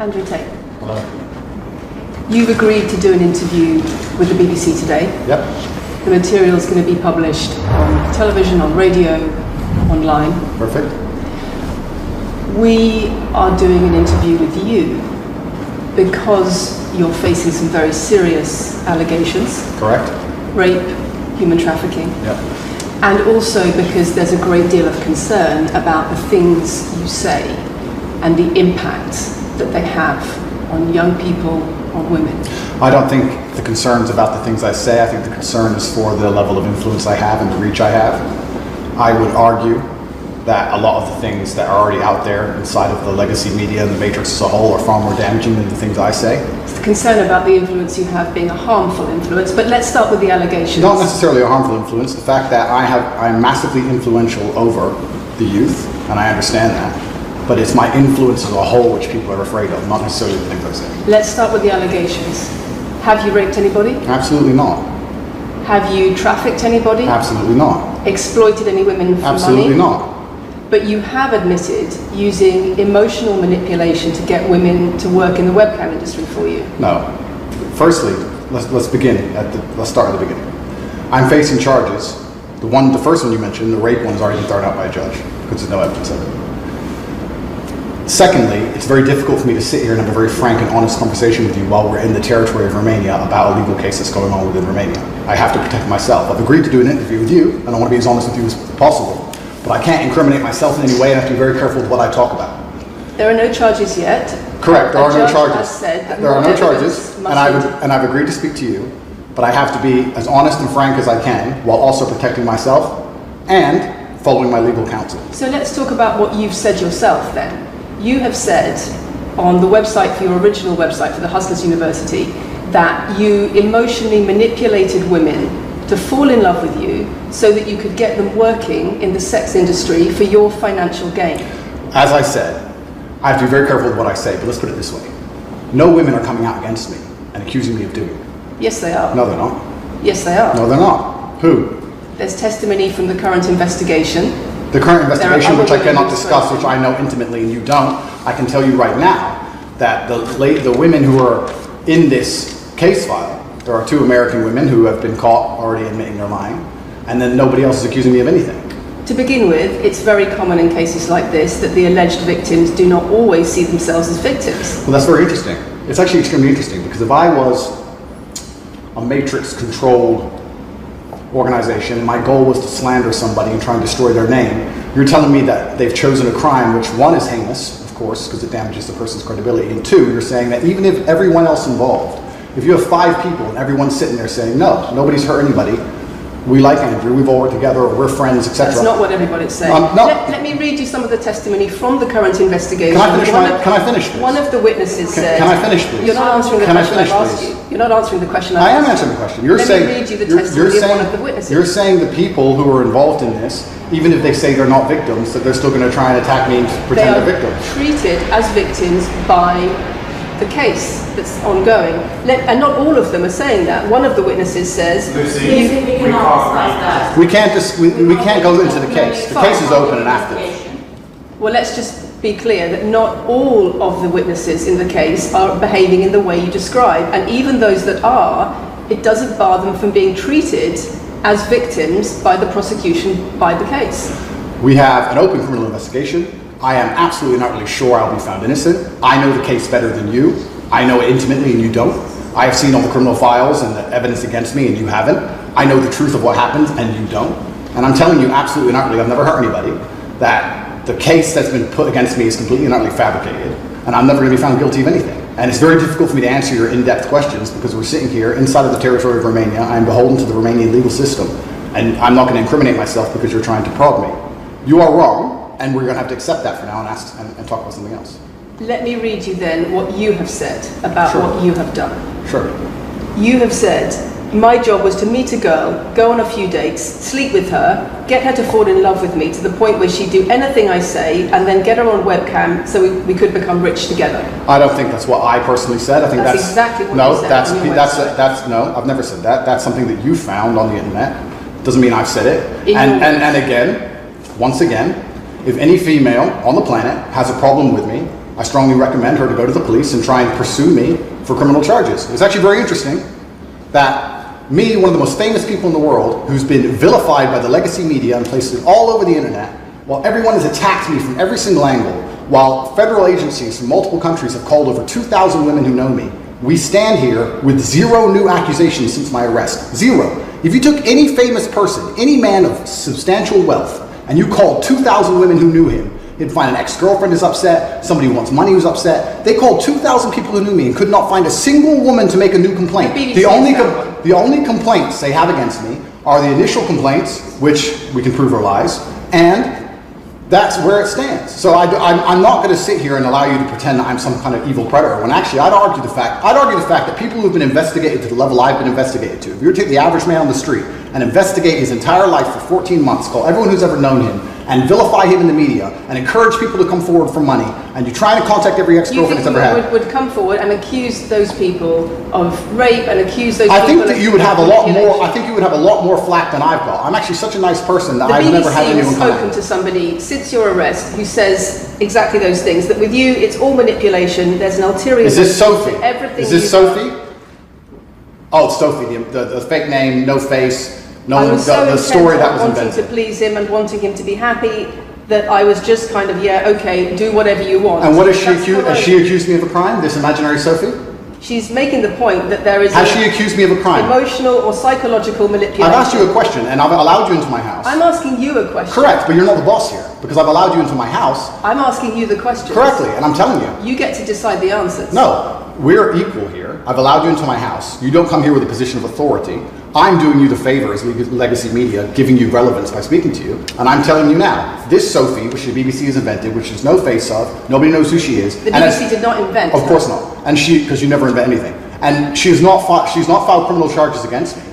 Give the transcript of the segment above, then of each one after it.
Andrew Tate. Hello. You've agreed to do an interview with the BBC today. Yep. The material is going to be published on television, on radio, online. Perfect. We are doing an interview with you because you're facing some very serious allegations. Correct. Rape, human trafficking. Yep. And also because there's a great deal of concern about the things you say and the impact that they have on young people, on women. I don't think the concern's about the things I say. I think the concern is for the level of influence I have and the reach I have. I would argue that a lot of the things that are already out there inside of the legacy media and the matrix as a whole are far more damaging than the things I say. It's the concern about the influence you have being a harmful influence, but let's start with the allegations. Not necessarily a harmful influence. The fact that I'm massively influential over the youth, and I understand that. But it's my influence as a whole which people are afraid of, not necessarily the things I say. Let's start with the allegations. Have you raped anybody? Absolutely not. Have you trafficked anybody? Absolutely not. Exploited any women for Absolutely money? not. But you have admitted using emotional manipulation to get women to work in the webcam industry for you. No. Firstly, let's begin let's start at the beginning. I'm facing charges. The first one you mentioned, the rape one, has already been thrown out by a judge because there's no evidence of it. Secondly, it's very difficult for me to sit here and have a very frank and honest conversation with you while we're in the territory of Romania about a legal case that's going on within Romania. I have to protect myself. I've agreed to do an interview with you, and I want to be as honest with you as possible. But I can't incriminate myself in any way, and I have to be very careful with what I talk about. There are no charges yet. Correct, there are no charges. Has said that there are no charges, and must I've agreed to speak to you, but I have to be as honest and frank as I can while also protecting myself and following my legal counsel. So let's talk about what you've said yourself then. You have said on the website, for your original website for the Hustlers University, that you emotionally manipulated women to fall in love with you so that you could get them working in the sex industry for your financial gain. As I said, I have to be very careful with what I say, but let's put it this way. No women are coming out against me and accusing me of doing it. Yes, they are. No, they're not. Yes, they are. No, they're not. Who? There's testimony from the current investigation. The current investigation, which I cannot discuss, which I know intimately and you don't, I can tell you right now that the women who are in this case file, there are 2 American women who have been caught already admitting they're lying, and then nobody else is accusing me of anything. To begin with, it's very common in cases like this that the alleged victims do not always see themselves as victims. Well, that's very interesting. It's actually extremely interesting because if I was a matrix-controlled organization and my goal was to slander somebody and try and destroy their name, you're telling me that they've chosen a crime which, 1, is heinous, of course, because it damages the person's credibility, and 2, you're saying that even if everyone else involved, if you have 5 people and everyone's sitting there saying, no, nobody's hurt anybody, we like Andrew, we've all worked together, or we're friends, etc. That's not what everybody's saying. No. Let me read you some of the testimony from the current investigation. Can I finish this? One of the witnesses said... Can I finish, please? You're not answering the question I've asked you. You're not answering the question I've asked you. I am answering the question. Let me read you the testimony of one of the witnesses. You're saying the people who are involved in this, even if they say they're not victims, that they're still going to try and attack me and pretend they're victims. They are treated as victims by the case that's ongoing. And not all of them are saying that. One of the witnesses says... We can't go into the case. The case is open and active. Well, let's just be clear that not all of the witnesses in the case are behaving in the way you describe. And even those that are, it doesn't bar them from being treated as victims by the prosecution by the case. We have an open criminal investigation. I am absolutely not really sure I'll be found innocent. I know the case better than you. I know it intimately and you don't. I have seen all the criminal files and the evidence against me and you haven't. I know the truth of what happened and you don't. And I'm telling you absolutely and utterly, I've never hurt anybody, that the case that's been put against me is completely and utterly fabricated. And I'm never going to be found guilty of anything. And it's very difficult for me to answer your in-depth questions because we're sitting here inside of the territory of Romania. I'm beholden to the Romanian legal system. And I'm not going to incriminate myself because you're trying to prod me. You are wrong. And we're going to have to accept that for now and talk about something else. Let me read you then what you have said about what you have done. Sure. You have said, my job was to meet a girl, go on a few dates, sleep with her, get her to fall in love with me to the point where she'd do anything I say, and then get her on webcam so we could become rich together. I don't think that's what I personally said. I think that's exactly what you said. No, I've never said that. That's something that you found on the internet. Doesn't mean I've said it. And again, once again, if any female on the planet has a problem with me, I strongly recommend her to go to the police and try and pursue me for criminal charges. It's actually very interesting that me, one of the most famous people in the world, who's been vilified by the legacy media and places all over the internet, while everyone has attacked me from every single angle, while federal agencies from multiple countries have called over 2,000 women who know me, we stand here with 0 new accusations since my arrest. 0. If you took any famous person, any man of substantial wealth, and you called 2,000 women who knew him, you'd find an ex-girlfriend is upset, somebody who wants money who's upset. They called 2,000 people who knew me and could not find a single woman to make a new complaint. The only complaints they have against me are the initial complaints, which we can prove are lies, and that's where it stands. So I'm not going to sit here and allow you to pretend that I'm some kind of evil predator, when actually I'd argue the fact that people who've been investigated to the level I've been investigated to, if you were to take the average man on the street and investigate his entire life for 14 months, call everyone who's ever known him, and vilify him in the media, and encourage people to come forward for money, and you try to contact every ex-girlfriend he's ever had. Would come forward and accuse those people of rape and accuse those people of... I think that you would have a lot more, I think you would have a lot more flack than I've got. I'm actually such a nice person that I've never had anyone come The BBC has spoken to somebody since your arrest who says exactly those things, that with you it's all manipulation, there's an ulterior... Is this Sophie? Everything is this Sophie? Oh, it's Sophie, the fake name, no face. No, the story that was invented. Wanting to please him and wanting him to be happy, that I was just kind of, yeah, okay, do whatever you want. And what is she accused? Has she accused me of a crime? This imaginary Sophie? She's making the point that there is. Has she accused me of a crime? Emotional or psychological manipulation. I've asked you a question, and I've allowed you into my house. I'm asking you a question. Correct, but you're not the boss here, because I've allowed you into my house. I'm asking you the question. Correctly, and I'm telling you. You get to decide the answers. No, we're equal here. I've allowed you into my house. You don't come here with a position of authority. I'm doing you the favor as legacy media, giving you relevance by speaking to you. And I'm telling you now, this Sophie, which the BBC has invented, which there's no face of, nobody knows who she is. The BBC did not invent her. Of course not. And because you never invent anything. And she's not filed criminal charges against me.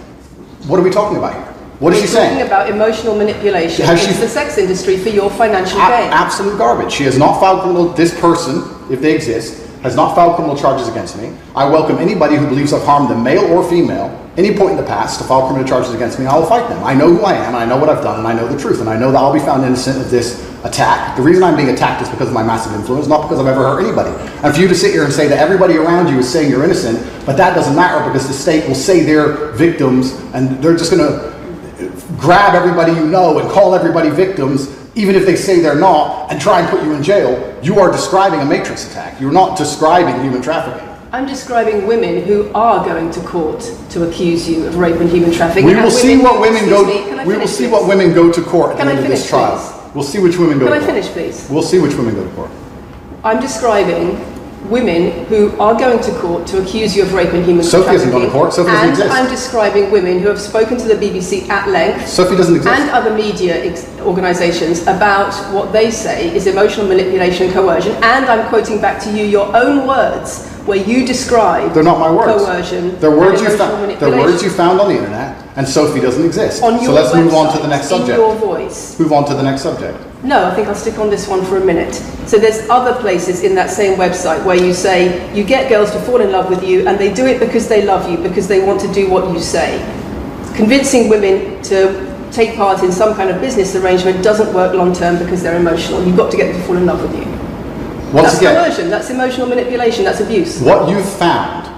What are we talking about here? What is she saying? We're talking about emotional manipulation into the sex industry for your financial gain. Absolute garbage. She has not filed criminal, this person, if they exist, has not filed criminal charges against me. I welcome anybody who believes I've harmed them, male or female, any point in the past to file criminal charges against me. I will fight them. I know who I am, and I know what I've done, and I know the truth, and I know that I'll be found innocent of this attack. The reason I'm being attacked is because of my massive influence, not because I've ever hurt anybody. And for you to sit here and say that everybody around you is saying you're innocent, but that doesn't matter because the state will say they're victims, and they're just going to grab everybody you know and call everybody victims, even if they say they're not, and try and put you in jail. You are describing a matrix attack. You're not describing human trafficking. I'm describing women who are going to court to accuse you of rape and human trafficking. We will see what women go. We will see what women go to court at the end of this trial. We'll see which women go to court. Can I finish, please? We'll see which women go to court. I'm describing women who are going to court to accuse you of rape and human trafficking. Sophie hasn't gone to court. Sophie doesn't exist. And I'm describing women who have spoken to the BBC at length. Sophie doesn't exist. And other media organisations about what they say is emotional manipulation and coercion. And I'm quoting back to you your own words where you describe. They're not my words. Coercion. They're words you found on the internet, and Sophie doesn't exist. On your so let's website, move on to the next subject. In your voice. Move on to the next subject. No, I think I'll stick on this one for a minute. So there's other places in that same website where you say you get girls to fall in love with you and they do it because they love you, because they want to do what you say. Convincing women to take part in some kind of business arrangement doesn't work long term because they're emotional. You've got to get them to fall in love with you. That's coercion, that's emotional manipulation, that's abuse. What you've found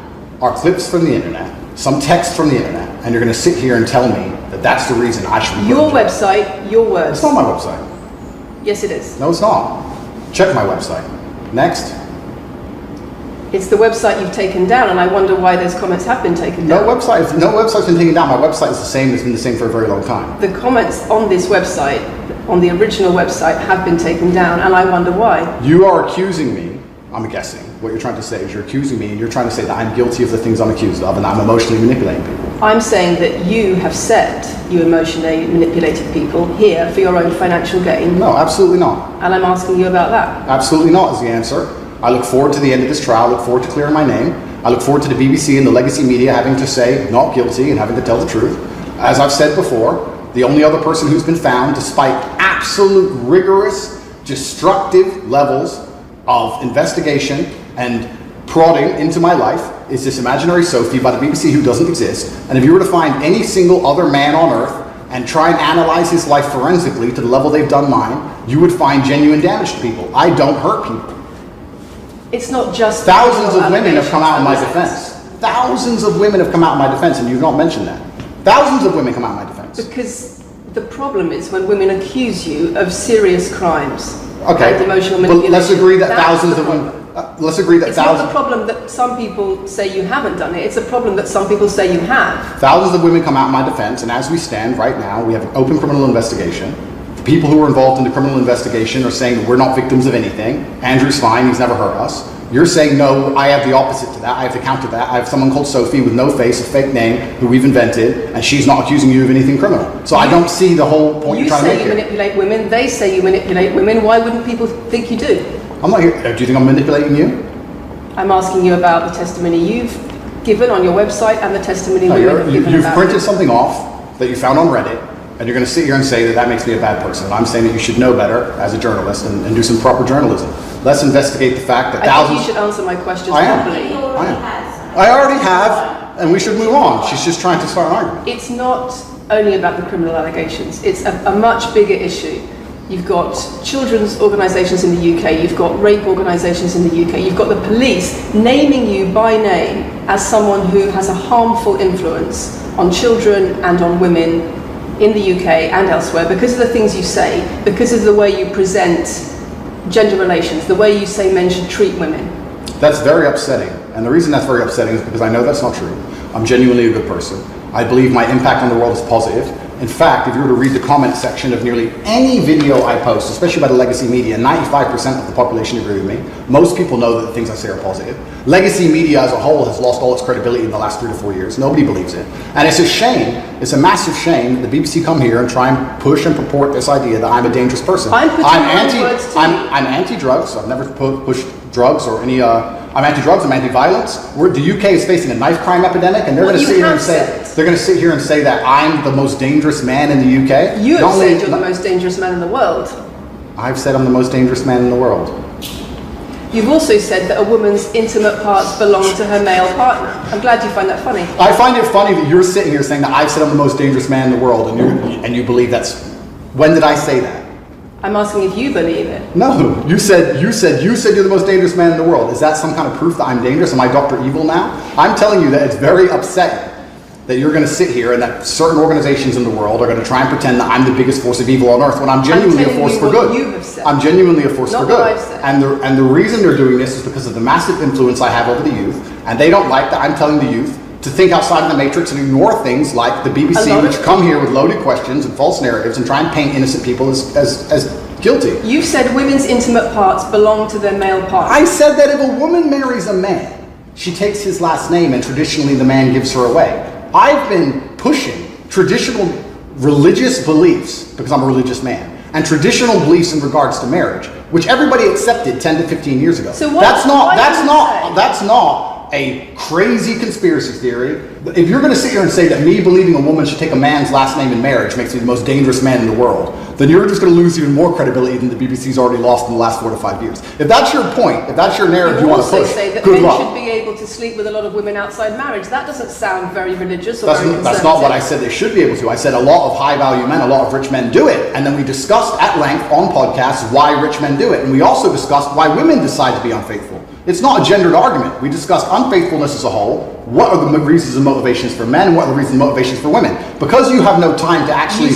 are clips from the internet, some text from the internet, and you're going to sit here and tell me that that's the reason I should be your website, your words. It's not my website. Yes, it is. No, it's not. Check my website. Next. It's the website you've taken down, and I wonder why those comments have been taken down. No website's been taken down. My website is the same. It's been the same for a very long time. The comments on this website, on the original website, have been taken down, and I wonder why. You are accusing me, I'm guessing, what you're trying to say is you're accusing me, and you're trying to say that I'm guilty of the things I'm accused of, and I'm emotionally manipulating people. I'm saying that you have said you emotionally manipulated people here for your own financial gain. No, absolutely not. And I'm asking you about that. Absolutely not is the answer. I look forward to the end of this trial. I look forward to clearing my name. I look forward to the BBC and the legacy media having to say not guilty and having to tell the truth. As I've said before, the only other person who's been found, despite absolute rigorous, destructive levels of investigation and prodding into my life, is this imaginary Sophie by the BBC who doesn't exist. And if you were to find any single other man on earth and try and analyze his life forensically to the level they've done mine, you would find genuine damage to people. I don't hurt people. It's not just thousands of women have come out in my defense. Thousands of women have come out in my defense, and you've not mentioned that. Thousands of women come out in my defense. Because the problem is when women accuse you of serious crimes Okay, and emotional but manipulation. let's agree that that's thousands the of women. problem. Let's agree that It's thousands. not the problem that some people say you haven't done it. It's a problem that some people say you have. Thousands of women come out in my defense, and as we stand right now, we have an open criminal investigation. The people who are involved in the criminal investigation are saying that we're not victims of anything. Andrew's fine, he's never hurt us. You're saying, no, I have the opposite to that. I have to counter that. I have someone called Sophie with no face, a fake name, who we've invented, and she's not accusing you of anything criminal. So I don't see the whole point you're trying to make You say here. you manipulate women, they say you manipulate women. Why wouldn't people think you do? I'm not here. Do you think I'm manipulating you? I'm asking you about the testimony you've given on your website and the testimony No, women have given you've about printed you. something off that you found on Reddit, and you're going to sit here and say that that makes me a bad person. And I'm saying that you should know better as a journalist and do some proper journalism. Let's investigate the fact that I thousands... think you should answer my questions I am. properly. I already have, and we should move on. She's just trying to start an argument. It's not only about the criminal allegations. It's a much bigger issue. You've got children's organisations in the UK, you've got rape organisations in the UK, you've got the police naming you by name as someone who has a harmful influence on children and on women in the UK and elsewhere because of the things you say, because of the way you present gender relations, the way you say men should treat women. That's very upsetting. And the reason that's very upsetting is because I know that's not true. I'm genuinely a good person. I believe my impact on the world is positive. In fact, if you were to read the comment section of nearly any video I post, especially by the legacy media, 95% of the population agree with me. Most people know that the things I say are positive. Legacy media as a whole has lost all its credibility in the last 3 to 4 years. Nobody believes it. And it's a shame, it's a massive shame that the BBC come here and try and push and purport this idea that I'm a dangerous person. I'm anti-drugs. I've never pushed drugs or any... I'm anti-drugs, I'm anti-violence. The UK is facing a knife crime epidemic, and they're going to sit here and say that I'm the most dangerous man in the UK. You have said you're the most dangerous man in the world. I've said I'm the most dangerous man in the world. You've also said that a woman's intimate parts belong to her male partner. I'm glad you find that funny. I find it funny that you're sitting here saying that I've said I'm the most dangerous man in the world, and you believe that's... When did I say that? I'm asking if you believe it. No, you said you're the most dangerous man in the world. Is that some kind of proof that I'm dangerous? Am I Dr. Evil now? I'm telling you that it's very upsetting that you're going to sit here and that certain organizations in the world are going to try and pretend that I'm the biggest force of evil on earth when I'm genuinely a force for good. You have said. I'm genuinely a force for good. Not what I've said. And the reason they're doing this is because of the massive influence I have over the youth, and they don't like that I'm telling the youth to think outside of the matrix and ignore things like the BBC, which come here with loaded questions and false narratives and try and paint innocent people as guilty. You've said women's intimate parts belong to their male partner. I said that if a woman marries a man, she takes his last name and traditionally the man gives her away. I've been pushing traditional religious beliefs, because I'm a religious man, and traditional beliefs in regards to marriage, which everybody accepted 10 to 15 years ago. So that's not a crazy conspiracy theory. If you're going to sit here and say that me believing a woman should take a man's last name in marriage makes me the most dangerous man in the world, then you're just going to lose even more credibility than the BBC's already lost in the last 4 to 5 years. If that's your point, if that's your narrative you want to push, say that good men luck. should be able to sleep with a lot of women outside marriage. That doesn't sound very religious or very conservative. That's not what I said they should be able to. I said a lot of high-value men, a lot of rich men do it. And then we discussed at length on podcasts why rich men do it. And we also discussed why women decide to be unfaithful. It's not a gendered argument. We discussed unfaithfulness as a whole. What are the reasons and motivations for men, and what are the reasons and motivations for women? Because you have no time to actually,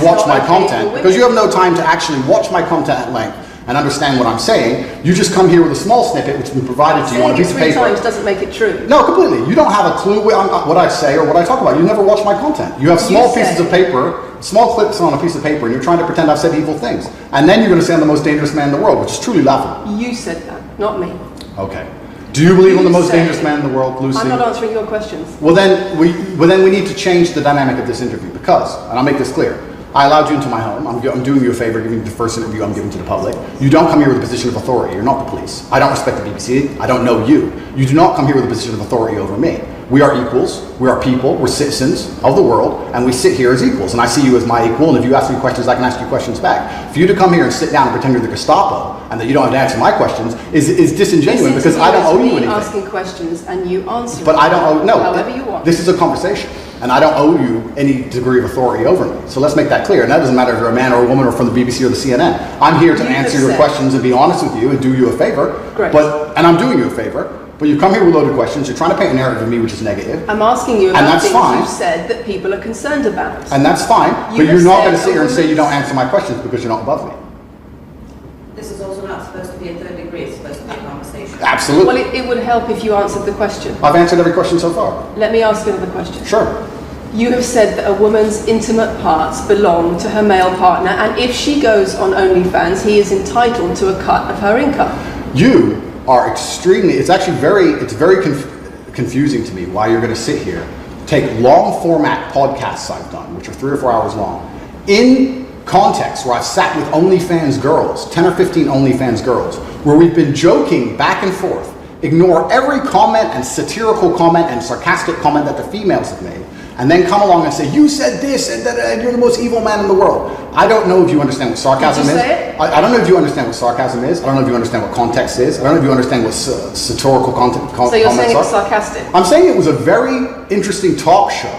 watch my content. Because you have no time to actually watch my content at length and understand what I'm saying. You just come here with a small snippet which has been provided to you on a piece of paper. Saying it 3 times doesn't make it true. No, completely. You don't have a clue what I say or what I talk about. You never watch my content. You have small pieces of paper, small clips on a piece of paper, and you're trying to pretend I've said evil things. And then you're going to say I'm the most dangerous man in the world, which is truly laughable. You said that, not me. Okay. Do you believe I'm the most dangerous man in the world, Lucy? I'm not answering your questions. Well then we need to change the dynamic of this interview because, and I'll make this clear, I allowed you into my home. I'm doing you a favor, giving you the first interview I'm giving to the public. You don't come here with a position of authority. You're not the police. I don't respect the BBC. I don't know you. You do not come here with a position of authority over me. We are equals. We are people. We're citizens of the world, and we sit here as equals. And I see you as my equal, and if you ask me questions, I can ask you questions back. For you to come here and sit down and pretend you're the Gestapo and that you don't have to answer my questions is disingenuous because I don't owe you anything. Asking questions and you answer. But I don't owe, no. However you want. This is a conversation. and I don't owe you any degree of authority over me. So let's make that clear. And that doesn't matter if you're a man or a woman or from the BBC or the CNN. I'm here to answer your questions and be honest with you and do you a favor. Great. And I'm doing you a favor. But you come here with loaded questions. You're trying to paint a narrative of me which is negative. I'm asking you about things you've said that people are concerned about. And that's fine. But you're not going to sit here and say you don't answer my questions because you're not above me. This is also not supposed to be a third degree. It's supposed to be a conversation. Absolutely. Well, it would help if you answered the question. I've answered every question so far. Let me ask another question. Sure. You have said that a woman's intimate parts belong to her male partner, and if she goes on OnlyFans, he is entitled to a cut of her income. You are extremely, it's very confusing to me why you're going to sit here, take long format podcasts I've done, which are 3 or 4 hours long, in context where I've sat with OnlyFans girls, 10 or 15 OnlyFans girls, where we've been joking back and forth, ignore every comment and satirical comment and sarcastic comment that the females have made, and then come along and say, you said this, and you're the most evil man in the world. I don't know if you understand what sarcasm is. Did you say it? I don't know if you understand what sarcasm is. I don't know if you understand what context is. I don't know if you understand what satirical comments are. So you're saying it's sarcastic? I'm saying it was a very interesting talk show.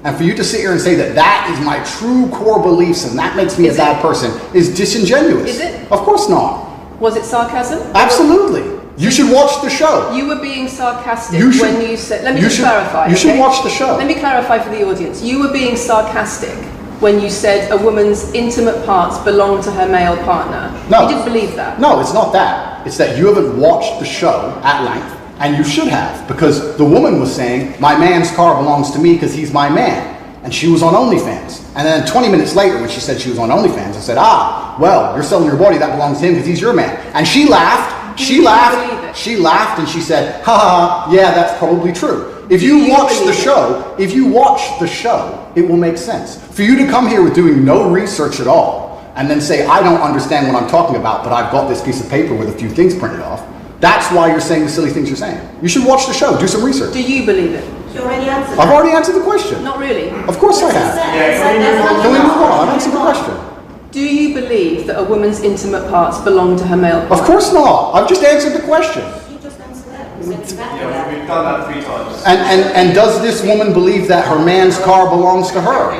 And for you to sit here and say that that is my true core beliefs and that makes me a bad person is disingenuous. Is it? Of course not. Was it sarcasm? Absolutely. You should watch the show. You were being sarcastic when you said... Let me just clarify. You should watch the show. Let me clarify for the audience. You were being sarcastic when you said a woman's intimate parts belong to her male partner. No. You didn't believe that. No, it's not that. It's that you haven't watched the show at length, and you should have, because the woman was saying, my man's car belongs to me because he's my man. And she was on OnlyFans. And then 20 minutes later, when she said she was on OnlyFans, I said, well, you're selling your body, that belongs to him because he's your man. And she laughed. She laughed and she said, ha, yeah, that's probably true. If you watch the show, it will make sense. For you to come here with doing no research at all and then say, I don't understand what I'm talking about, but I've got this piece of paper with a few things printed off, that's why you're saying the silly things you're saying. You should watch the show, do some research. Do you believe it? You already answered I've already answered the question. Not really. Of course I have. Can we move on? I've answered the question. Do you believe that a woman's intimate parts belong to her male partner? Of course not. I've just answered the question. You just answered that. Yeah, we've done that 3 times. And does this woman believe that her man's car belongs to her?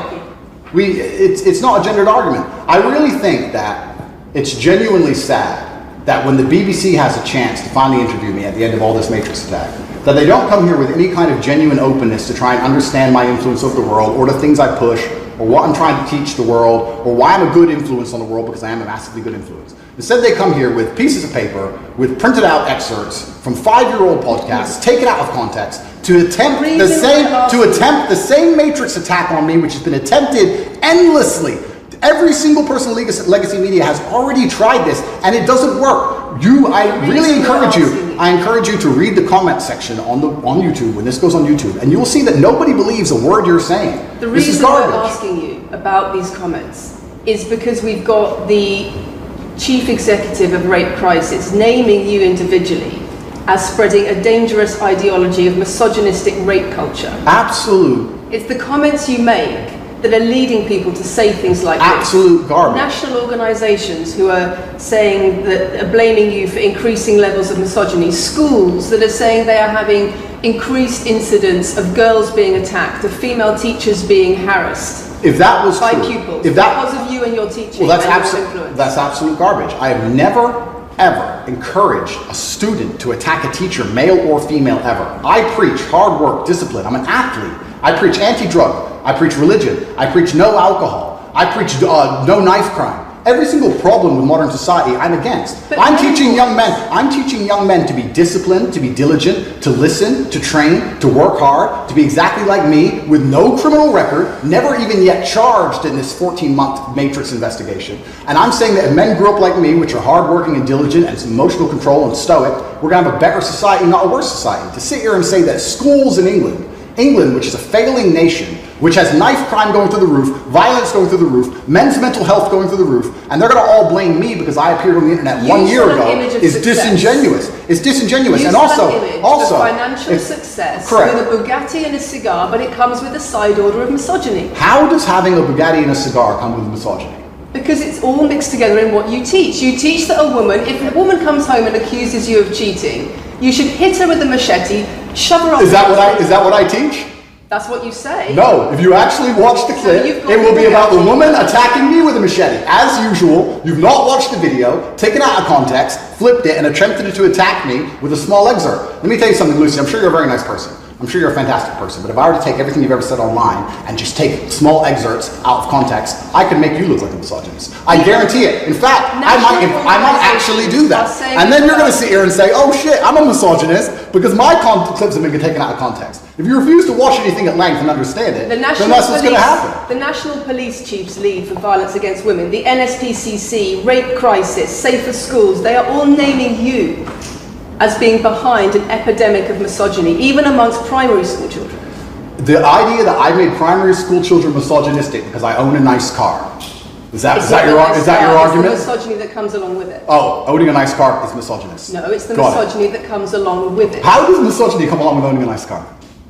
It's not a gendered argument. I really think that it's genuinely sad that when the BBC has a chance to finally interview me at the end of all this Matrix attack, that they don't come here with any kind of genuine openness to try and understand my influence over the world or the things I push or what I'm trying to teach the world or why I'm a good influence on the world, because I am a massively good influence. Instead, they come here with pieces of paper with printed out excerpts from 5-year-old podcasts taken out of context to attempt the same Matrix attack on me, which has been attempted endlessly. Every single person in Legacy Media has already tried this, and it doesn't work. I really encourage you. I encourage you to read the comment section on YouTube when this goes on YouTube, and you will see that nobody believes a word you're saying. The reason we're asking you about these comments is because we've got the chief executive of Rape Crisis naming you individually as spreading a dangerous ideology of misogynistic rape culture. Absolute. It's the comments you make that are leading people to say things like absolute garbage. National organisations who are saying that are blaming you for increasing levels of misogyny. Schools that are saying they are having increased incidents of girls being attacked, of female teachers being harassed. If that was by true, pupils, because of you and your teaching. Well, that's absolute garbage. I have never ever encouraged a student to attack a teacher, male or female, ever. I preach hard work, discipline. I'm an athlete. I preach anti-drug. I preach religion. I preach no alcohol. I preach no knife crime. Every single problem with modern society, I'm against. But I'm teaching young men to be disciplined, to be diligent, to listen, to train, to work hard, to be exactly like me, with no criminal record, never even yet charged in this 14-month Matrix investigation. And I'm saying that if men grew up like me, which are hardworking and diligent and some emotional control and stoic, we're going to have a better society, not a worse society. To sit here and say that schools in England, which is a failing nation, which has knife crime going through the roof, violence going through the roof, men's mental health going through the roof, and they're going to all blame me because I appeared on the internet 1 year ago, is disingenuous. It's disingenuous. And also, financial success with a Bugatti and a cigar, but it comes with a side order of misogyny. How does having a Bugatti and a cigar come with misogyny? Because it's all mixed together in what you teach. You teach that if a woman comes home and accuses you of cheating, you should hit her with a machete, shove her off. Is that what I teach? That's what you say. No, if you actually watch the clip, it will be about the woman attacking me with a machete. As usual, you've not watched the video, taken it out of context, flipped it, and attempted to attack me with a small excerpt. Let me tell you something, Lucy. I'm sure you're a very nice person. I'm sure you're a fantastic person, but if I were to take everything you've ever said online and just take small excerpts out of context, I could make you look like a misogynist. I guarantee it. In fact, I might actually do that. And then you're going to sit here and say, oh shit, I'm a misogynist because my clips have been taken out of context. If you refuse to watch anything at length and understand it, then that's what's going to happen. The National Police Chiefs League for Violence Against Women, the NSPCC, Rape Crisis, Safer Schools, they are all naming you as being behind an epidemic of misogyny, even amongst primary school children. The idea that I made primary school children misogynistic because I own a nice car. Is that your argument? It's the misogyny that comes along with it. Oh, owning a nice car is misogynist. No, it's the misogyny that comes along with it. How does misogyny come along with owning a nice car?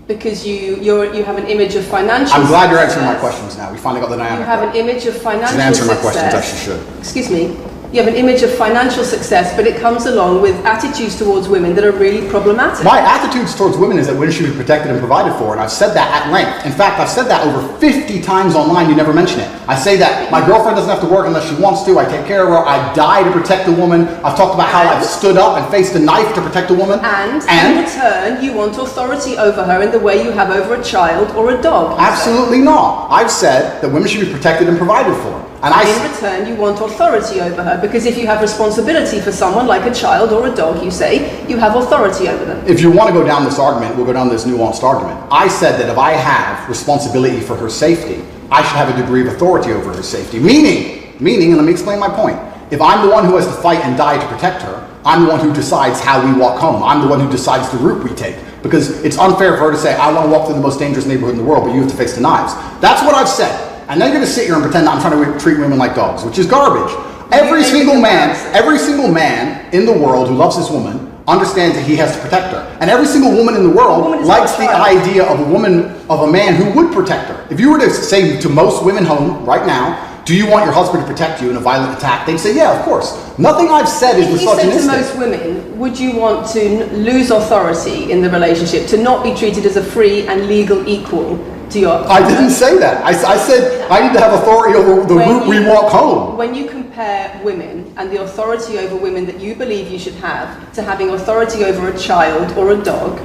Because you have an image of financial I'm glad you're answering my questions now. We finally got the dynamic. You have an image of financial success. She's answering my questions, as she should. Excuse me. You have an image of financial success, but it comes along with attitudes towards women that are really problematic. My attitudes towards women is that women should be protected and provided for, and I've said that at length. In fact, I've said that over 50 times online, you never mention it. I say that my girlfriend doesn't have to work unless she wants to, I take care of her, I die to protect a woman. I've talked about how I've stood up and faced a knife to protect a woman. And in return, you want authority over her in the way you have over a child or a dog. Absolutely not. I've said that women should be protected and provided for. And in return, you want authority over her, because if you have responsibility for someone like a child or a dog, you say, you have authority over them. If you want to go down this argument, we'll go down this nuanced argument. I said that if I have responsibility for her safety, I should have a degree of authority over her safety. Meaning, and let me explain my point. If I'm the one who has to fight and die to protect her, I'm the one who decides how we walk home. I'm the one who decides the route we take. Because it's unfair for her to say, I want to walk through the most dangerous neighborhood in the world, but you have to face the knives. That's what I've said. And then you're going to sit here and pretend that I'm trying to treat women like dogs, which is garbage. Every single man in the world who loves his woman understands that he has to protect her. And every single woman in the world likes the idea of a man who would protect her. If you were to say to most women home right now, do you want your husband to protect you in a violent attack? They'd say, yeah, of course. Nothing I've said is misogynistic. If you said to most women, would you want to lose authority in the relationship, to not be treated as a free and legal equal to your partner? I didn't say that. I said I need to have authority over the route we walk home. When you compare women and the authority over women that you believe you should have to having authority over a child or a dog,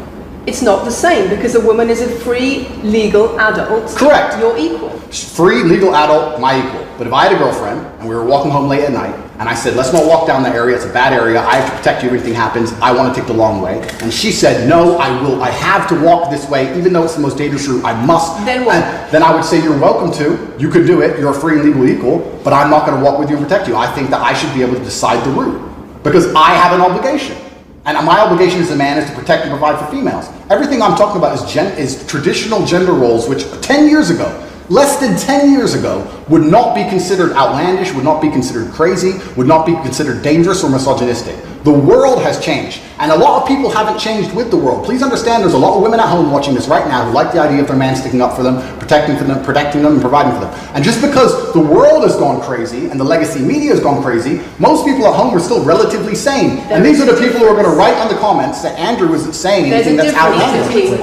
it's not the same, because a woman is a free, legal adult. Correct. You're equal. Free, legal adult, my equal. But if I had a girlfriend and we were walking home late at night and I said, let's not walk down that area, it's a bad area, I have to protect you if anything happens, I want to take the long way. And she said, no, I have to walk this way, even though it's the most dangerous route, I must. Then what? Then I would say, you're welcome to, you could do it, you're a free and legal equal, but I'm not going to walk with you and protect you. I think that I should be able to decide the route because I have an obligation. And my obligation as a man is to protect and provide for females. Everything I'm talking about is traditional gender roles, which 10 years ago, less than 10 years ago, would not be considered outlandish, would not be considered crazy, would not be considered dangerous or misogynistic. The world has changed, and a lot of people haven't changed with the world. Please understand there's a lot of women at home watching this right now who like the idea of their man sticking up for them, protecting them, and providing for them. And just because the world has gone crazy and the legacy media has gone crazy, most people at home are still relatively sane. And these are the people who are going to write on the comments that Andrew isn't saying anything that's outlandish. These are the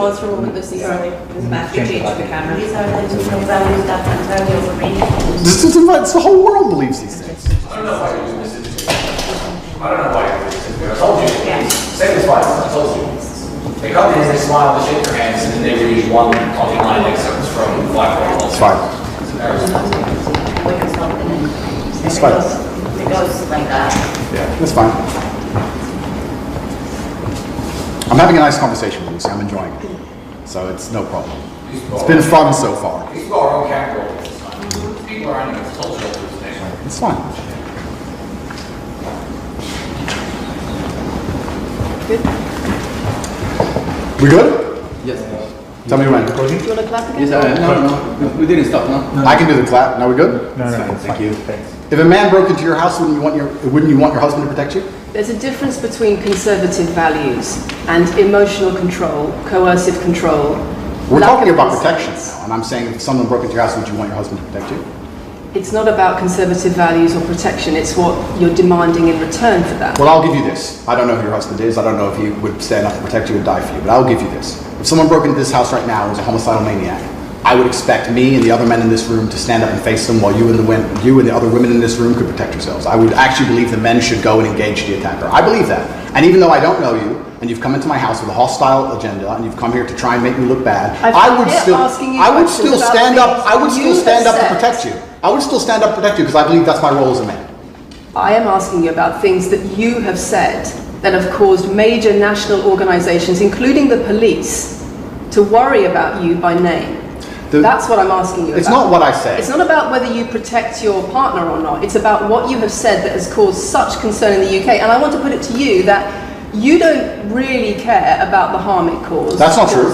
different values that entirely overrated. It's the whole world believes these things. I don't know why you're doing this. I don't know why you're doing this. I told you. Same as twice. I told you. They come in, they smile, they shake their hands, and then they read one fucking line excerpts from Black Hole. It's fine. It's fine. It goes like that. Yeah, that's fine. I'm having a nice conversation with you, so I'm enjoying it. So it's no problem. It's been fun so far. These people are all capital at this time. People are on the cultural hallucination. It's fine. Good. We good? Yes. Tell me when. Do you want to clap again? Yes, no, we didn't stop, no? I can do the clap. Now we good? No, Thank you. If a man broke into your house, wouldn't you want your husband to protect you? There's a difference between conservative values and emotional control, coercive control. We're talking about protection now, and I'm saying if someone broke into your house, would you want your husband to protect you? It's not about conservative values or protection, it's what you're demanding in return for that. Well, I'll give you this. I don't know who your husband is. I don't know if he would stand up and protect you and die for you, but I'll give you this. If someone broke into this house right now and was a homicidal maniac, I would expect me and the other men in this room to stand up and face them while you and the other women in this room could protect yourselves. I would actually believe the men should go and engage the attacker. I believe that. And even though I don't know you, and you've come into my house with a hostile agenda, and you've come here to try and make me look bad, I would still stand up to protect you. I would still stand up to protect you because I believe that's my role as a man. I am asking you about things that you have said that have caused major national organizations, including the police, to worry about you by name. That's what I'm asking you about. It's not what I say. It's not about whether you protect your partner or not. It's about what you have said that has caused such concern in the UK. And I want to put it to you that you don't really care about the harm it causes. That's not true.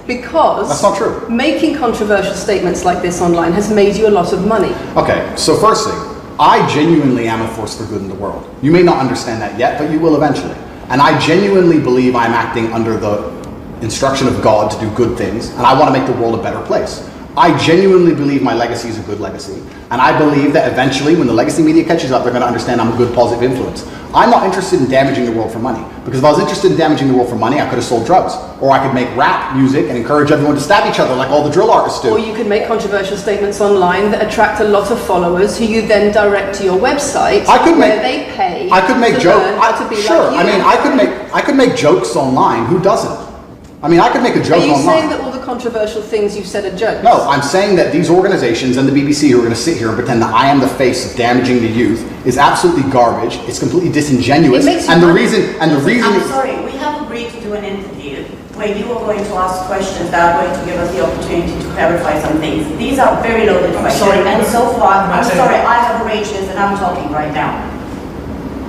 Because that's not true. Making controversial statements like this online has made you a lot of money. Okay, so first thing, I genuinely am a force for good in the world. You may not understand that yet, but you will eventually. And I genuinely believe I'm acting under the instruction of God to do good things, and I want to make the world a better place. I genuinely believe my legacy is a good legacy, and I believe that eventually when the legacy media catches up, they're going to understand I'm a good positive influence. I'm not interested in damaging the world for money, because if I was interested in damaging the world for money, I could have sold drugs, or I could make rap music and encourage everyone to stab each other like all the drill artists do. Or you could make controversial statements online that attract a lot of followers who you then direct to your website where they pay I could make to learn how to be sure, like you. I mean, I could make jokes online. Who doesn't? I mean, I could make a joke online. Are you saying that all the controversial things you've said are jokes? No, I'm saying that these organizations and the BBC who are going to sit here and pretend that I am the face of damaging the youth is absolutely garbage. It's completely disingenuous. I'm sorry, we have agreed to do an interview where you are going to ask questions that are going to give us the opportunity to clarify some things. These are very loaded questions. Sorry. And so far, I'm sorry, I have arranged this and I'm talking right now.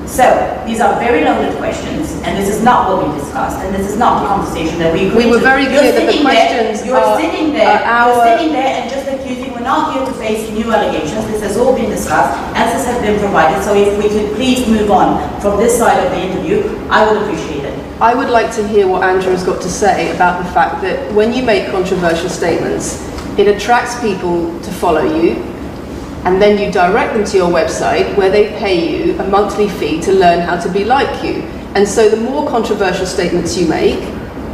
So, these are very loaded questions, and this is not what we discussed, and this is not the conversation that we agreed to. We were very clear that the questions You're sitting there and just accusing, we're not here to face new allegations. This has all been discussed, answers have been provided, so if we could please move on from this side of the interview, I would appreciate it. I would like to hear what Andrew has got to say about the fact that when you make controversial statements, it attracts people to follow you, and then you direct them to your website where they pay you a monthly fee to learn how to be like you. And so the more controversial statements you make,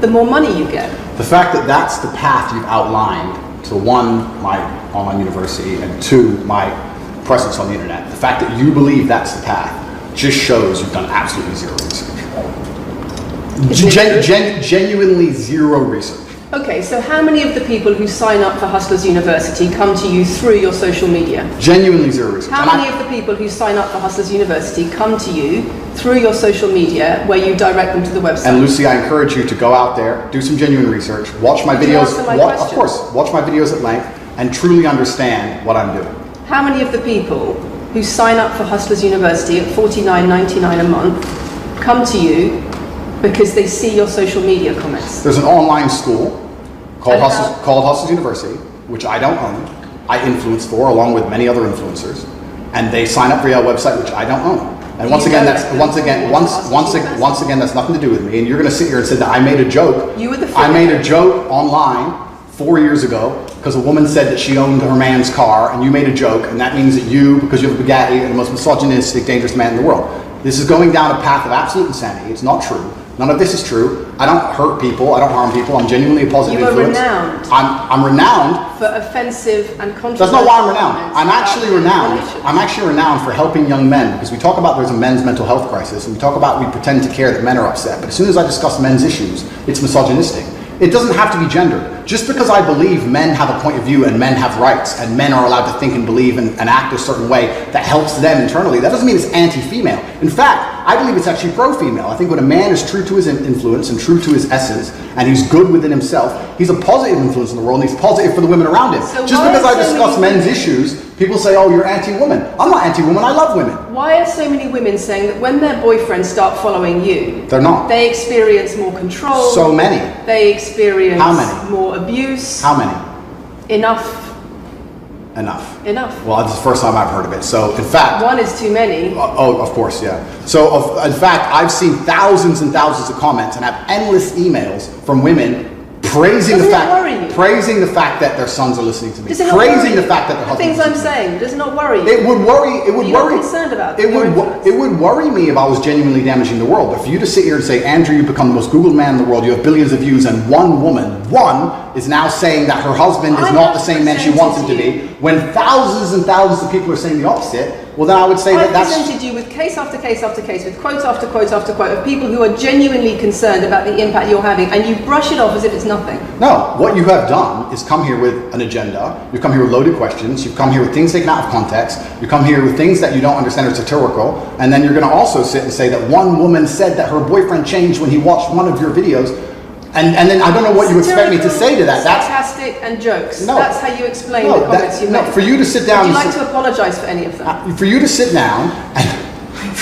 the more money you get. The fact that that's the path you've outlined to one, my online university, and two, my presence on the internet, the fact that you believe that's the path just shows you've done absolutely zero research. Genuinely zero research. Okay, so how many of the people who sign up for Hustlers University come to you through your social media? Genuinely zero research. How many of the people who sign up for Hustlers University come to you through your social media where you direct them to the website? And Lucy, I encourage you to go out there, do some genuine research, watch my videos, of course, watch my videos at length, and truly understand what I'm doing. How many of the people who sign up for Hustlers University at $49.99 a month come to you because they see your social media comments? There's an online school called Hustlers University, which I don't own. I influence for, along with many other influencers, and they sign up via a website which I don't own. And once again, that's nothing to do with me. And you're going to sit here and say that I made a joke. I made a joke online 4 years ago because a woman said that she owned her man's car, and you made a joke, and that means that you, because you have a Bugatti, are the most misogynistic, dangerous man in the world. This is going down a path of absolute insanity. It's not true. None of this is true. I don't hurt people. I don't harm people. I'm genuinely a positive influence. You are renowned. I'm renowned for offensive and controversial. That's not why I'm renowned. I'm actually renowned. I'm actually renowned for helping young men, because we talk about there's a men's mental health crisis, and we pretend to care that men are upset. But as soon as I discuss men's issues, it's misogynistic. It doesn't have to be gendered. Just because I believe men have a point of view and men have rights and men are allowed to think and believe and act a certain way that helps them internally, that doesn't mean it's anti-female. In fact, I believe it's actually pro-female. I think when a man is true to his influence and true to his essence, and he's good within himself, he's a positive influence in the world, and he's positive for the women around him. So just because I discuss men's issues, people say, oh, you're anti-woman. I'm not anti-woman, I love women. Why are so many women saying that when their boyfriends start following you, they're not. They experience more control? So many. They experience How many? More abuse? How many? Enough. Well, this is the first time I've heard of it. So, in fact... One is too many. Of course, yeah. So, in fact, I've seen thousands and thousands of comments and have endless emails from women praising Doesn't the it worry you? fact, praising the fact that their sons are listening to me, Does it not praising worry the fact that their the husbands things are I'm listening to me. saying, does it not worry you? It would worry. It would Are you not worry. concerned about it your would. influence? It would worry me if I was genuinely damaging the world. But for you to sit here and say, Andrew, you've become the most Googled man in the world. You have billions of views, and one woman, is now saying that her husband is I not have the same man she wants him to presented be. When thousands and thousands of people are saying the opposite, well, then I would say I've that that's. presented you with case after case after case, with quote after quote after quote of people who are genuinely concerned about the impact you're having, and you brush it off as if it's nothing. No, what you have done is come here with an agenda. You've come here with loaded questions. You've come here with things taken out of context. You come here with things that you don't understand are satirical. And then you're going to also sit and say that one woman said that her boyfriend changed when he watched one of your videos. And then I don't know what you expect me to say to that. That's sarcastic and jokes. No. That's how you explain No, the comments you no, make. for you to sit down Would you and like to apologise for any of them? for you to sit down and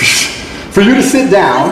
for you to sit down.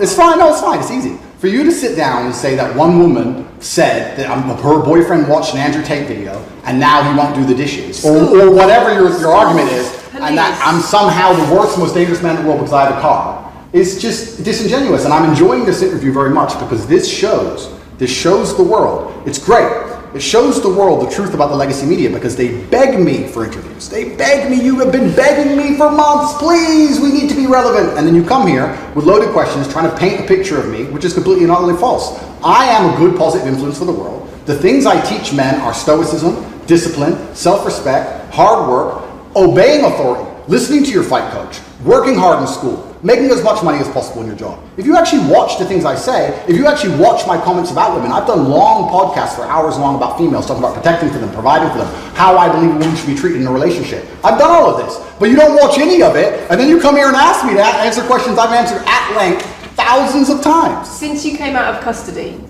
It's fine. No, it's fine. It's easy. For you to sit down and say that one woman said that her boyfriend watched an Andrew Tate video and now he won't do the dishes, or whatever your argument is, and that I'm somehow the worst, most dangerous man in the world because I have a car, is just disingenuous. And I'm enjoying this interview very much because this shows the world. It's great. It shows the world the truth about the legacy media because they beg me for interviews. They beg me, you have been begging me for months, please, we need to be relevant. And then you come here with loaded questions trying to paint a picture of me, which is completely and utterly false. I am a good positive influence for the world. The things I teach men are stoicism, discipline, self-respect, hard work, obeying authority, listening to your fight coach, working hard in school, making as much money as possible in your job. If you actually watch the things I say, if you actually watch my comments about women, I've done long podcasts for hours long about females, talking about protecting for them, providing for them, how I believe a woman should be treated in a relationship. I've done all of this, but you don't watch any of it, and then you come here and ask me to answer questions I've answered at length thousands of times. Since you came out of custody,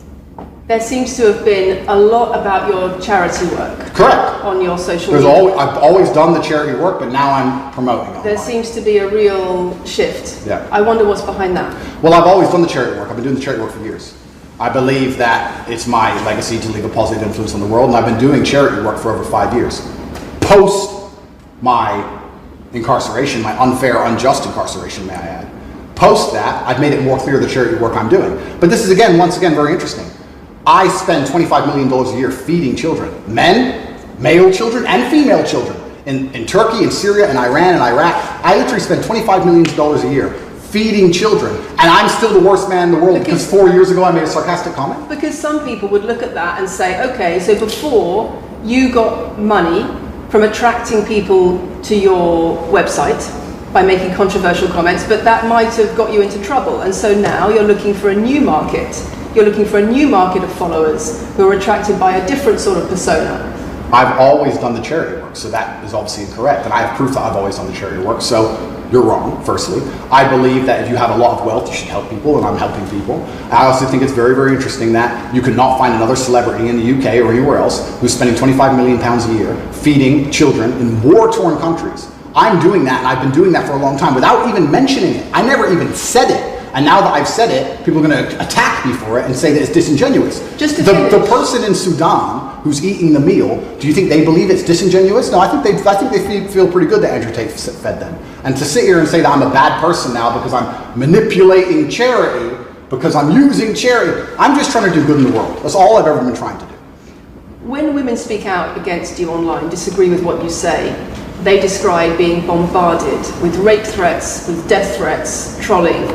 there seems to have been a lot about your charity work. Correct. On your social media. I've always done the charity work, but now I'm promoting it. There seems to be a real shift. Yeah. I wonder what's behind that. Well, I've always done the charity work. I've been doing the charity work for years. I believe that it's my legacy to leave a positive influence on the world, and I've been doing charity work for over 5 years. Post my incarceration, my unfair, unjust incarceration, may I add. Post that, I've made it more clear the charity work I'm doing. But this is, once again, very interesting. I spend $25 million a year feeding children, men, male children, and female children. In Turkey, in Syria, in Iran, and Iraq, I literally spend $25 million a year feeding children. And I'm still the worst man in the world because 4 years ago I made a sarcastic comment? Because some people would look at that and say, okay, so before you got money from attracting people to your website by making controversial comments, but that might have got you into trouble. And so now you're looking for a new market. You're looking for a new market of followers who are attracted by a different sort of persona. I've always done the charity work, so that is obviously incorrect. And I have proof that I've always done the charity work, so you're wrong, firstly. I believe that if you have a lot of wealth, you should help people, and I'm helping people. I also think it's very, very interesting that you could not find another celebrity in the UK or anywhere else who's spending £25 million a year feeding children in war-torn countries. I'm doing that, and I've been doing that for a long time without even mentioning it. I never even said it. And now that I've said it, people are going to attack me for it and say that it's disingenuous. The person in Sudan who's eating the meal, do you think they believe it's disingenuous? No, I think they feel pretty good that Andrew Tate fed them. And to sit here and say that I'm a bad person now because I'm manipulating charity, because I'm using charity, I'm just trying to do good in the world. That's all I've ever been trying to do. When women speak out against you online, disagree with what you say, they describe being bombarded with rape threats, with death threats, trolling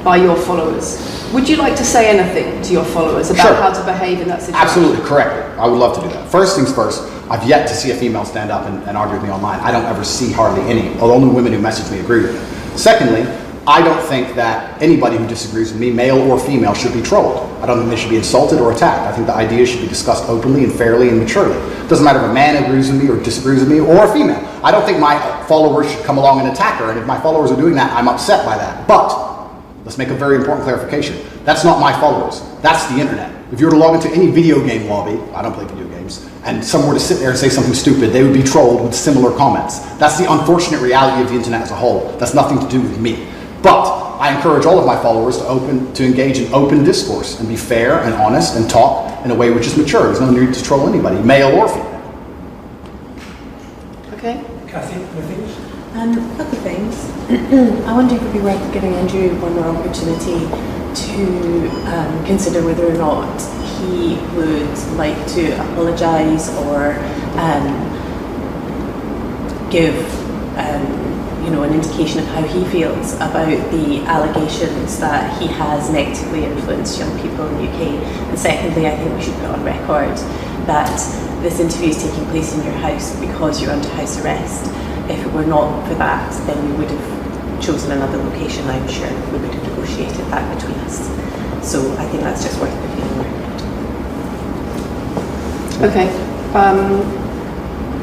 by your followers. Would you like to say anything to your followers about how to behave in that situation? Absolutely, correctly. I would love to do that. First things first, I've yet to see a female stand up and argue with me online. I don't ever see hardly any. The only women who message me agree with me. Secondly, I don't think that anybody who disagrees with me, male or female, should be trolled. I don't think they should be insulted or attacked. I think the ideas should be discussed openly and fairly and maturely. It doesn't matter if a man agrees with me or disagrees with me or a female. I don't think my followers should come along and attack her, and if my followers are doing that, I'm upset by that. But let's make a very important clarification. That's not my followers. That's the internet. If you were to log into any video game lobby, I don't play video games, and someone were to sit there and say something stupid, they would be trolled with similar comments. That's the unfortunate reality of the internet as a whole. That's nothing to do with me. But I encourage all of my followers to engage in open discourse and be fair and honest and talk in a way which is mature. There's no need to troll anybody, male or female. Okay. Kathy, anything? A couple of things. I wonder if it would be worth giving Andrew one more opportunity to consider whether or not he would like to apologise or give an indication of how he feels about the allegations that he has negatively influenced young people in the UK. And secondly, I think we should put on record that this interview is taking place in your house because you're under house arrest. If it were not for that, then we would have chosen another location, I'm sure. We would have negotiated that between us. So I think that's just worth putting on record. Okay.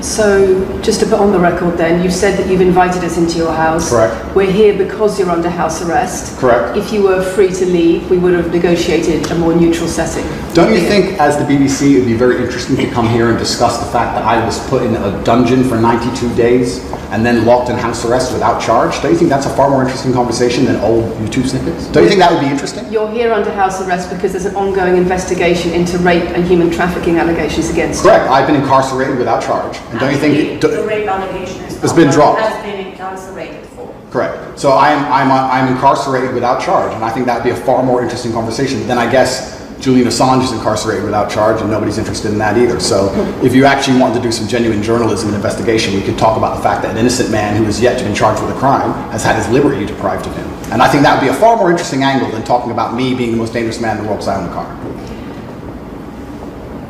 So, just to put on the record then, you've said that you've invited us into your house. Correct. We're here because you're under house arrest. Correct. If you were free to leave, we would have negotiated a more neutral setting. Don't you think, as the BBC, it would be very interesting to come here and discuss the fact that I was put in a dungeon for 92 days and then locked in house arrest without charge? Don't you think that's a far more interesting conversation than old YouTube snippets? Don't you think that would be interesting? You're here under house arrest because there's an ongoing investigation into rape and human trafficking allegations against you. Correct. I've been incarcerated without charge. And don't you think the rape allegation it's been dropped? Has been incarcerated for. Correct. So I'm incarcerated without charge, and I think that would be a far more interesting conversation than, I guess, Julian Assange is incarcerated without charge, and nobody's interested in that either. So if you actually wanted to do some genuine journalism and investigation, we could talk about the fact that an innocent man who is yet to be charged with a crime has had his liberty deprived of him. And I think that would be a far more interesting angle than talking about me being the most dangerous man in the world because I own a car.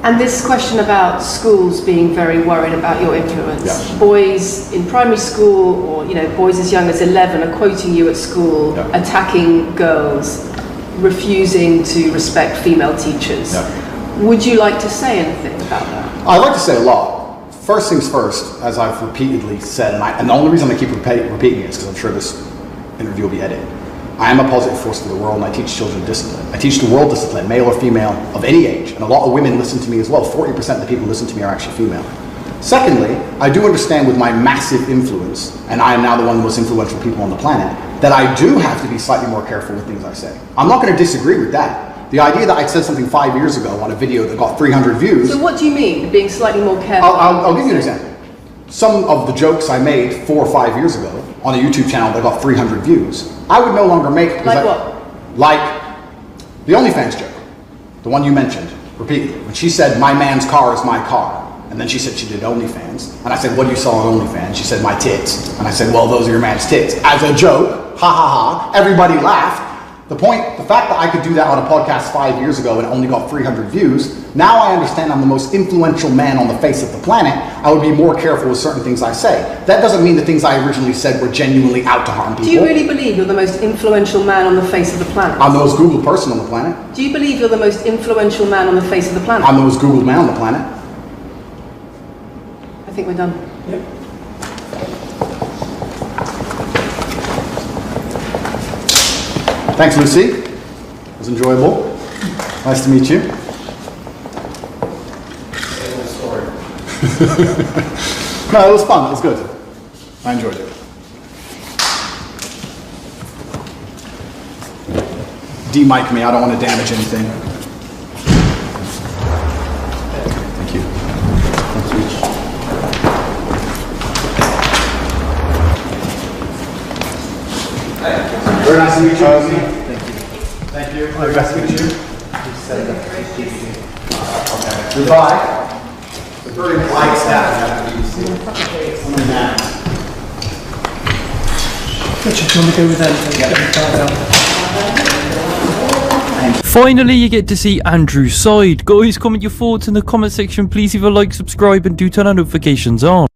And this question about schools being very worried about your influence. Yeah. Boys in primary school, or boys as young as 11 are quoting you at school, Yeah. attacking girls, refusing to respect female teachers. Yeah. Would you like to say anything about that? I'd like to say a lot. First things first, as I've repeatedly said, and the only reason I keep repeating it is because I'm sure this interview will be edited. I am a positive force for the world, and I teach children discipline. I teach the world discipline, male or female, of any age. And a lot of women listen to me as well. 40% of the people who listen to me are actually female. Secondly, I do understand with my massive influence, and I am now the one of the most influential people on the planet, that I do have to be slightly more careful with things I say. I'm not going to disagree with that. The idea that I said something 5 years ago on a video that got 300 views... So what do you mean, being slightly more careful? I'll give you an example. Some of the jokes I made 4 or 5 years ago on a YouTube channel that got 300 views, I would no longer make... Like what? Like the OnlyFans joke, the one you mentioned repeatedly. When she said, my man's car is my car. And then she said she did OnlyFans. And I said, what do you saw on OnlyFans? She said, my tits. And I said, well, those are your man's tits. As a joke, ha ha ha, everybody laughed. The fact that I could do that on a podcast 5 years ago and it only got 300 views, now I understand I'm the most influential man on the face of the planet. I would be more careful with certain things I say. That doesn't mean the things I originally said were genuinely out to harm people. Do you really believe you're the most influential man on the face of the planet? I'm the most Googled person on the planet. Do you believe you're the most influential man on the face of the planet? I'm the most Googled man on the planet. I think we're done. Yep. Thanks, Lucy. It was enjoyable. Nice to meet you. No, it was fun. It was good. I enjoyed it. De-mic me. I don't want to damage anything. Thank you. Very nice to meet you. Thank you. Thank you. Very nice to meet you. Goodbye. It's a very polite staff at the BBC. Richard, do you want to go with them? Finally, you get to see Andrew's side. Guys, comment your thoughts in the comment section. Please leave a like, subscribe, and do turn our notifications on.